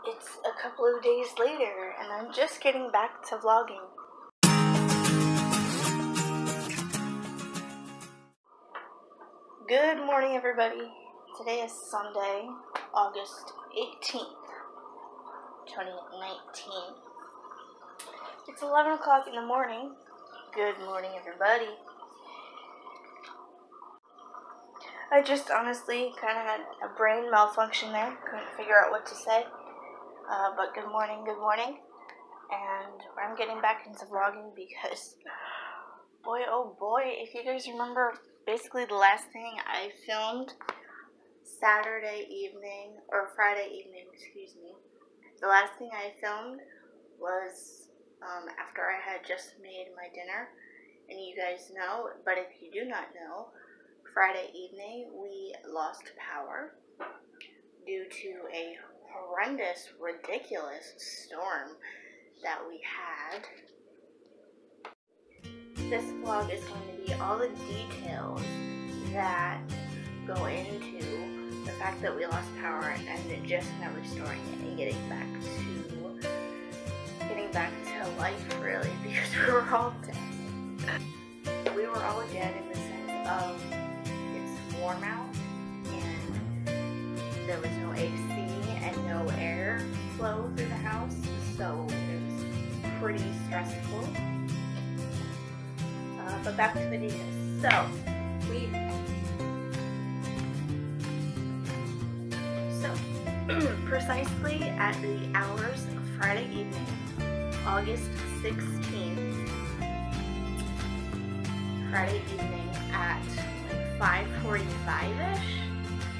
It's a couple of days later, and I'm just getting back to vlogging. Good morning, everybody. Today is Sunday, August 18th, 2019. It's 11 o'clock in the morning. Good morning, everybody. I just honestly kind of had a brain malfunction there. Couldn't figure out what to say. But good morning. And I'm getting back into vlogging because, boy, oh boy, if you guys remember, basically the last thing I filmed Friday evening, the last thing I filmed was after I had just made my dinner. And you guys know, but if you do not know, Friday evening we lost power due to a horrendous, ridiculous storm that we had. This vlog is going to be all the details that go into the fact that we lost power and just now restoring it and getting back to life, really, because we were all dead. We were all dead in the sense of it's warm out and there was no AC and no air flow through the house, so it was pretty stressful. But back to the details. So precisely at the hours of Friday evening, August 16th, Friday evening at like 5:45ish,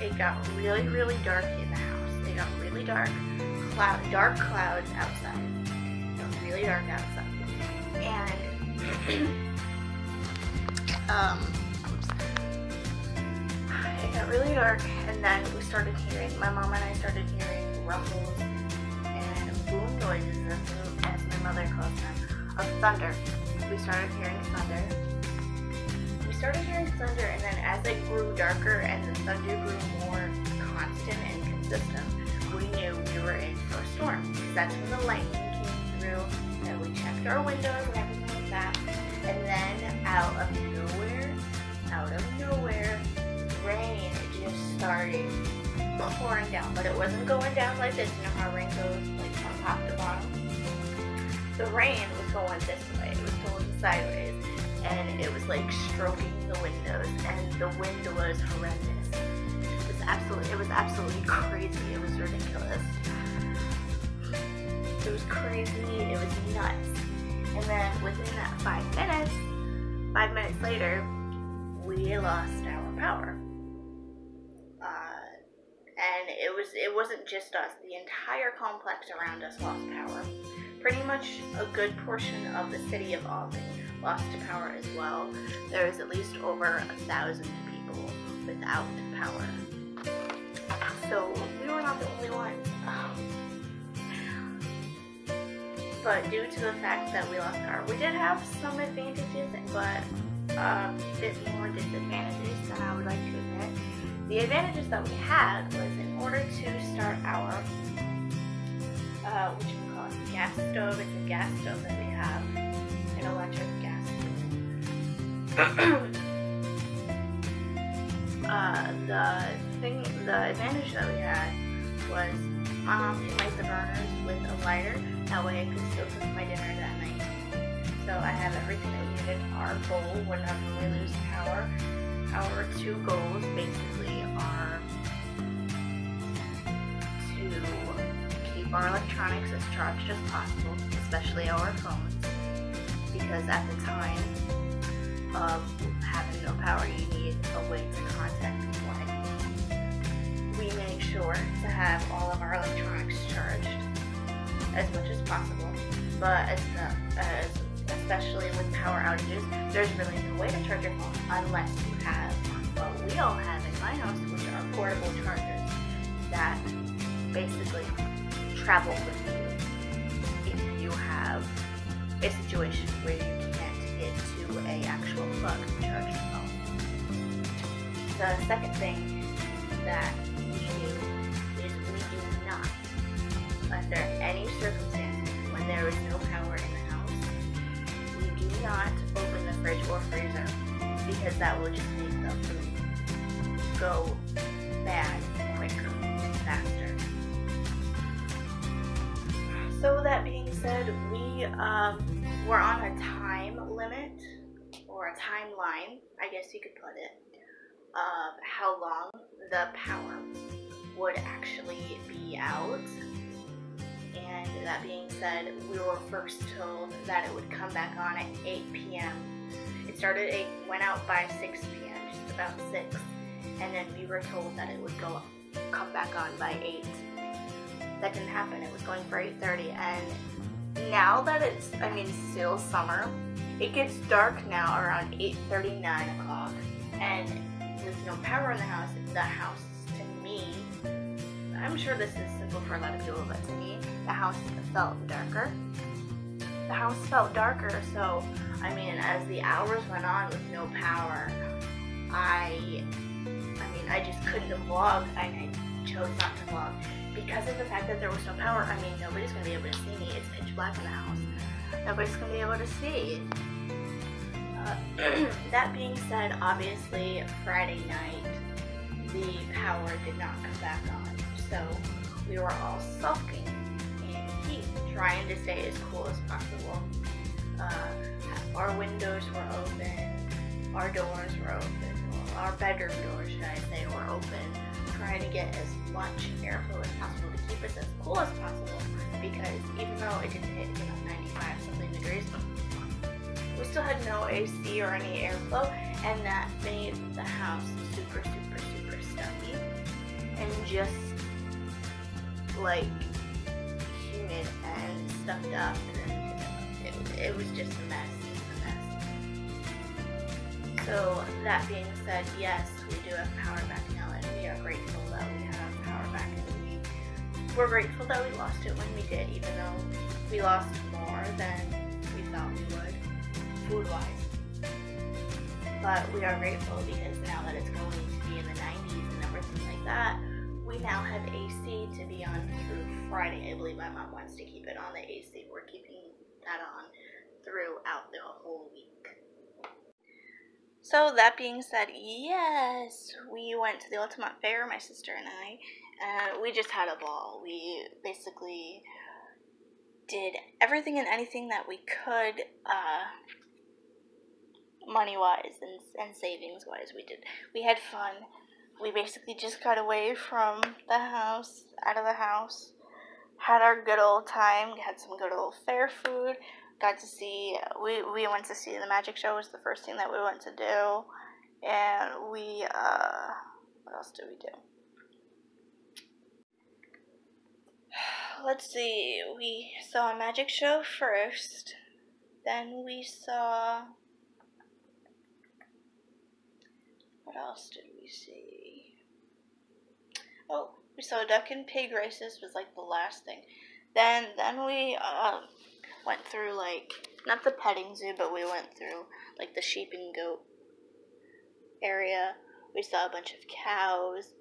it got really dark in the house. It got really dark, dark clouds outside. It got really dark outside, and it got really dark, and then my mom and I started hearing rumbles and boom noises, as my mother calls them, of thunder. We started hearing thunder, and then as it grew darker and the thunder grew more constant and consistent, we knew we were in for a storm. That's when the lightning came through, and we checked our windows and everything like that, and then out of nowhere, rain just started pouring down, but it wasn't going down like this. You know how rain goes like from top to bottom? The rain was going this way, it was going sideways, and it was like stroking the windows, and the wind was horrendous. It was absolutely crazy. It was ridiculous. It was crazy, it was nuts. And then within that 5 minutes later, we lost our power. And it wasn't just us. The entire complex around us lost power. Pretty much a good portion of the city of Albany lost power as well. There was at least over 1,000 people without power. So we were not the only ones. But due to the fact that we lost power, we did have some advantages, but a bit more disadvantages than I would like to admit. The advantages that we had was in order to start our, what you call it, gas stove. It's a gas stove that we have, an electric gas stove. The advantage that we had was my mom could light the burners with a lighter. That way I could still cook my dinner that night. So I have everything that we needed. Our goal whenever we lose power, our two goals basically are to keep our electronics as charged as possible, especially our phones, because at the time of having no power, you need a way to contact people. We make sure to have all of our electronics charged as much as possible, but especially with power outages, there's really no way to charge your phone unless you have what we all have in my house, which are portable chargers that basically travel with you if you have a situation where you can't get to an actual plug to charge your phone. The second thing that we do is we do not because that will just make the food go bad quicker, faster. So that being said, we were on a time limit, or a timeline, I guess you could put it, of how long the power would actually be out. And that being said, we were first told that it would come back on at 8 p.m. It went out by 6 p.m., just about 6, and then we were told that it would come back on by 8. That didn't happen. It was going for 8:30, and now that it's, still summer, it gets dark now around 8:30, 9 o'clock, and with no power in the house, to me, I'm sure this is simple for a lot of people, but to me, the house felt darker. The house felt darker, so, as the hours went on with no power, I just couldn't vlog, and I chose not to vlog. Because of the fact that there was no power, nobody's going to be able to see me. It's pitch black in the house. Nobody's going to be able to see. That being said, obviously, Friday night, the power did not come back on. So, we were all sulking in heat, trying to stay as cool as possible. Our windows were open, our doors were open, our bedroom doors, should I say, were open, trying to get as much airflow as possible to keep us as cool as possible, because even though it didn't hit 95 something degrees, we still had no AC or any airflow, and that made the house super, super, super stuffy and just like humid and stuffed up, and it was just a mess. So that being said, yes, we do have power back now, and we are grateful that we have power back, and we're grateful that we lost it when we did, even though we lost more than we thought we would, food-wise. But we are grateful because now that it's going to be in the 90s and everything like that, we now have AC to be on through Friday. I believe my mom wants to keep it on the AC. We're keeping that on throughout the whole week. So that being said, yes, we went to the Ultimate Fair, my sister and I, and we just had a ball. We basically did everything and anything that we could, money-wise and savings-wise. We had fun. We basically just got away from the house, out of the house, had our good old time, had some good old fair food. Got to see, we went to see the magic show, was the first thing that we went to do, and we, what else did we do? Let's see, we saw a magic show first, then we saw, what else did we see? Oh, we saw duck and pig races, was like the last thing. Then we, went through, like, not the petting zoo, but we went through, like, the sheep and goat area. We saw a bunch of cows.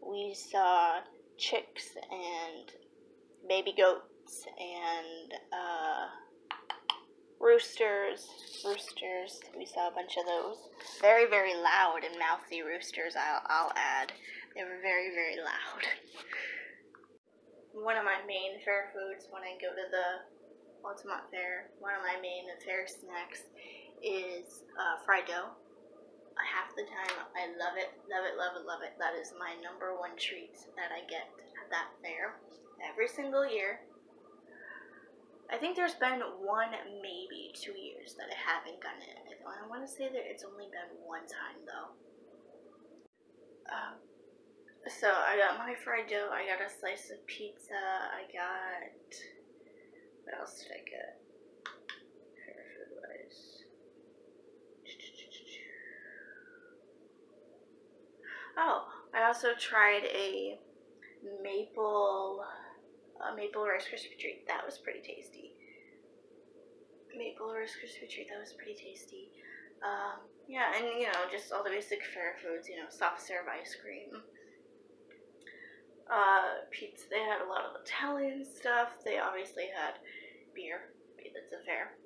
We saw chicks and baby goats and roosters. We saw a bunch of those. Very, very loud and mouthy roosters, I'll add. They were very, very loud. One of my main fair foods when I go to the Ultimate Fair, one of my main fair snacks is fried dough. Half the time, I love it, love it, love it, love it. That is my number one treat that I get at that fair every single year. I think there's been one, maybe 2 years that I haven't gotten it. I want to say that it's only been one time, though. So I got my fried dough, I got a slice of pizza, I got... What else did I get? Fair food wise. Oh, I also tried a maple Rice Krispie treat. That was pretty tasty. Maple Rice Krispie treat. That was pretty tasty. Yeah, and just all the basic fair foods. Soft serve ice cream. Pizza. They had a lot of Italian stuff. They obviously had beer. That's a fair.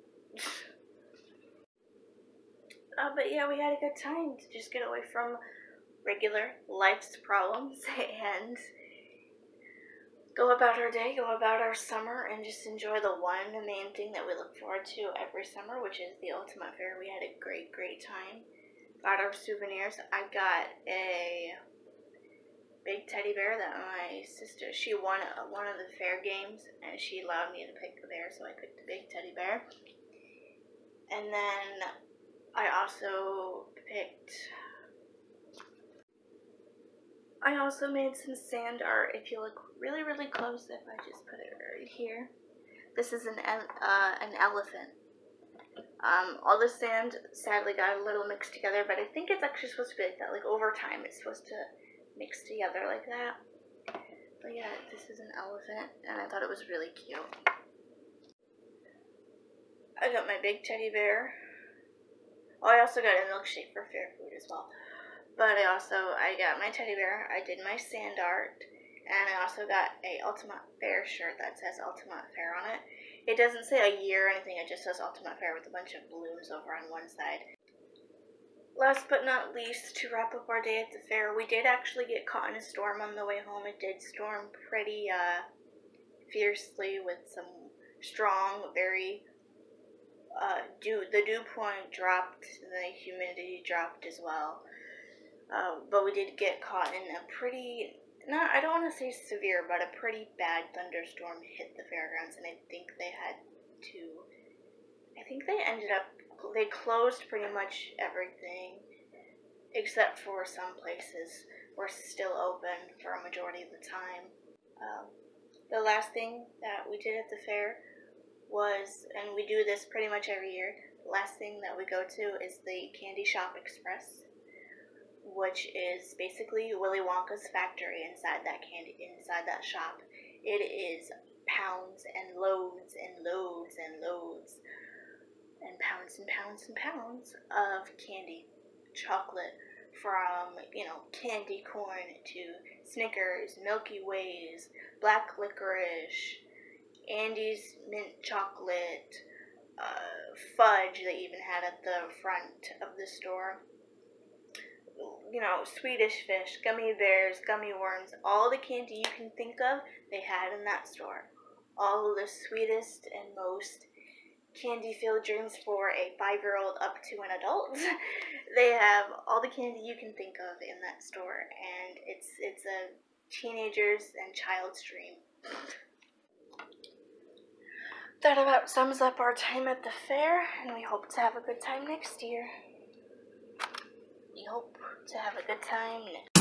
But yeah, we had a good time to just get away from regular life's problems and go about our day, go about our summer, and just enjoy the one main thing that we look forward to every summer, which is the Ultimate Fair. We had a great, great time. Got our souvenirs. I got a big teddy bear that my sister, she won one of the fair games, and she allowed me to pick the bear, so I picked the big teddy bear. And then I also made some sand art. If you look really, really close, if I just put it right here, this is an elephant. All the sand sadly got a little mixed together, but I think it's actually supposed to be like that. Like over time, it's supposed to mix together like that. But yeah, this is an elephant, and I thought it was really cute. I got my big teddy bear. Oh, I also got a milkshake for fair food as well. But I got my teddy bear, I did my sand art, and I also got a Ultimate Fair shirt that says Ultimate Fair on it. It doesn't say a year or anything, it just says Ultimate Fair with a bunch of balloons over on one side. Last but not least, to wrap up our day at the fair, we did actually get caught in a storm on the way home. It did storm pretty fiercely with some strong, very the dew point dropped, and the humidity dropped as well. But we did get caught in a pretty, I don't want to say severe, but a pretty bad thunderstorm hit the fairgrounds, and I think they they closed pretty much everything, except for some places were still open for a majority of the time. The last thing that we did at the fair was, and we do this pretty much every year, the last thing that we go to is the Candy Shop Express, which is basically Willy Wonka's factory inside that shop. It is pounds and loads and loads and loads and pounds and pounds and pounds of candy, chocolate, from, candy corn to Snickers, Milky Ways, black licorice, Andes mint chocolate, fudge they even had at the front of the store. Swedish fish, gummy bears, gummy worms, all the candy you can think of, they had in that store. All the sweetest and most candy-filled dreams for a 5-year-old up to an adult. They have all the candy you can think of in that store, and it's a teenager's and child's dream. That about sums up our time at the fair, and we hope to have a good time next year. We hope to have a good time next